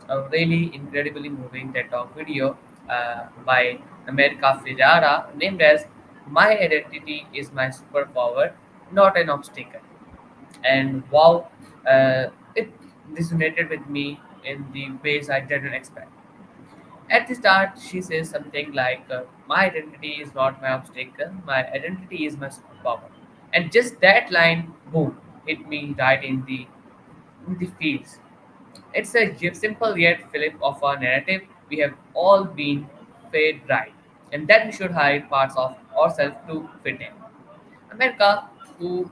a really incredibly moving TED Talk video by America Ferrera named as "My Identity Is My Superpower, Not an Obstacle." And wow, it resonated with me in the ways I didn't expect. At the start, she says something like, "My identity is not my obstacle, my identity is my superpower." And just that line, boom, hit me right in the feels. It's a simple yet flip of a narrative we have all been fed right, and that we should hide parts of ourselves to fit in. America, who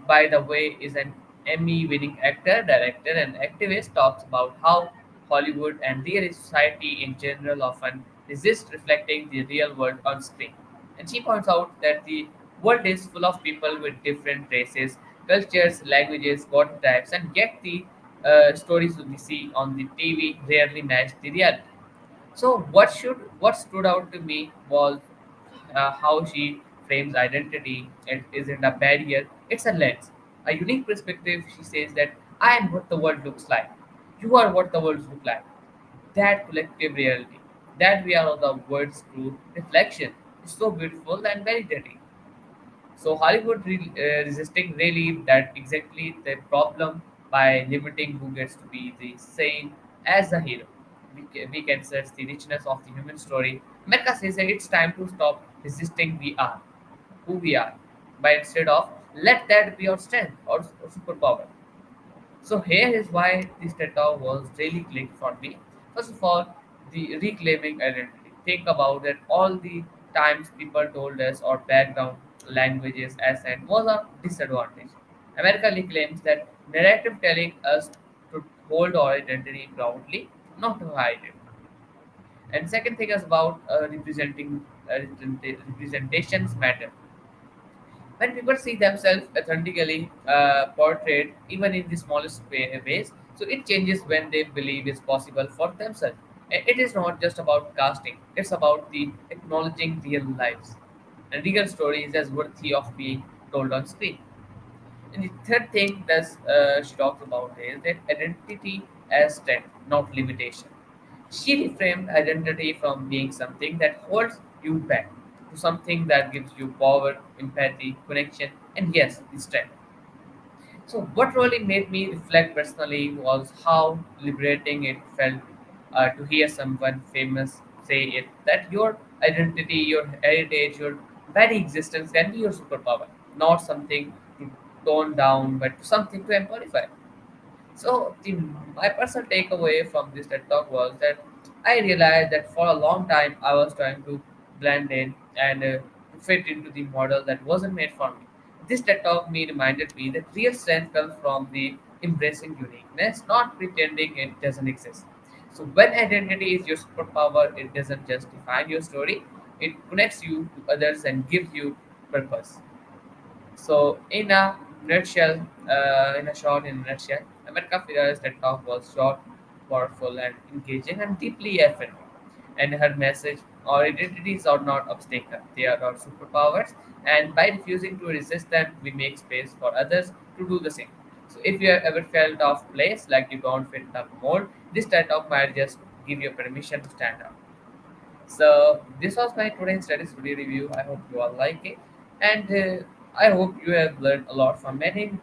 by the way is an Emmy-winning actor, director, and activist, talks about how Hollywood and real society in general often resist reflecting the real world on screen. And she points out that the world is full of people with different races, cultures, languages, body types, and yet the stories we see on the TV rarely match the reality. So what stood out to me was how she frames identity. It isn't a barrier; it's a lens, a unique perspective. She says that I am what the world looks like. You are what the world looks like. That collective reality, that we are the world's true reflection, is so beautiful and validating. So Hollywood resisting really that exactly the problem by limiting who gets to be the same as the hero. We can search the richness of the human story. America says that it's time to stop resisting who we are, by instead of let that be our strength or superpower. So here is why this TED Talk was really clicked for me. First of all, the reclaiming identity. Think about that all the times people told us our background, languages, accent was a disadvantage. America reclaims that narrative telling us to hold our identity proudly, not to hide it. And second thing is about representations matter. When people see themselves authentically portrayed, even in the smallest ways, so it changes when they believe it's possible for themselves. It is not just about casting; it's about the acknowledging real lives and real stories as worthy of being told on screen. And the third thing that she talks about is that identity as strength, not limitation. She reframed identity from being something that holds you back to something that gives you power, empathy, connection, and yes, the strength. So, what really made me reflect personally was how liberating it felt to hear someone famous say it that your identity, your heritage, your very existence can be your superpower, not something to tone down, but something to amplify. So my personal takeaway from this TED Talk was that I realized that for a long time I was trying to blend in and fit into the model that wasn't made for me. This TED Talk me reminded me that real strength comes from the embracing uniqueness, not pretending it doesn't exist. So when identity is your superpower, it doesn't just define your story; it connects you to others and gives you purpose. So, in a nutshell, America Ferrera's TED Talk was short, powerful, and engaging, and deeply affirming. And her message: our identities are not obstacles; they are our superpowers. And by refusing to resist them, we make space for others to do the same. So, if you have ever felt off place, like you don't fit the mold, this TED Talk might just give you permission to stand out. So this was my today's study studio review. I hope you all like it, and I hope you have learned a lot from it. And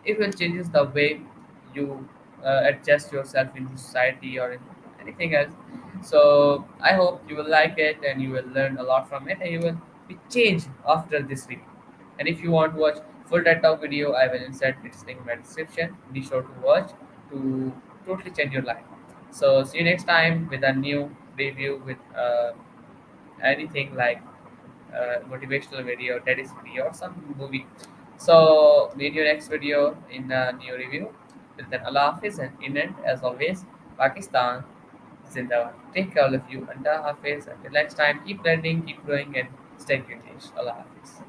it will changes the way you adjust yourself in society or in anything else. So I hope you will like it and you will learn a lot from it, and you will be changed after this review. And if you want to watch full TED Talk video, I will insert its link in my description. Be sure to watch to totally change your life. So see you next time with a new review with anything like motivational video, TEDx video, or some movie. So meet you next video in a new review. Till then, Allah Hafiz and in it, as always, Pakistan Zindabad. Take care all of you. Allah Hafiz. Until next time, keep learning, keep growing, and stay curious. Allah Hafiz.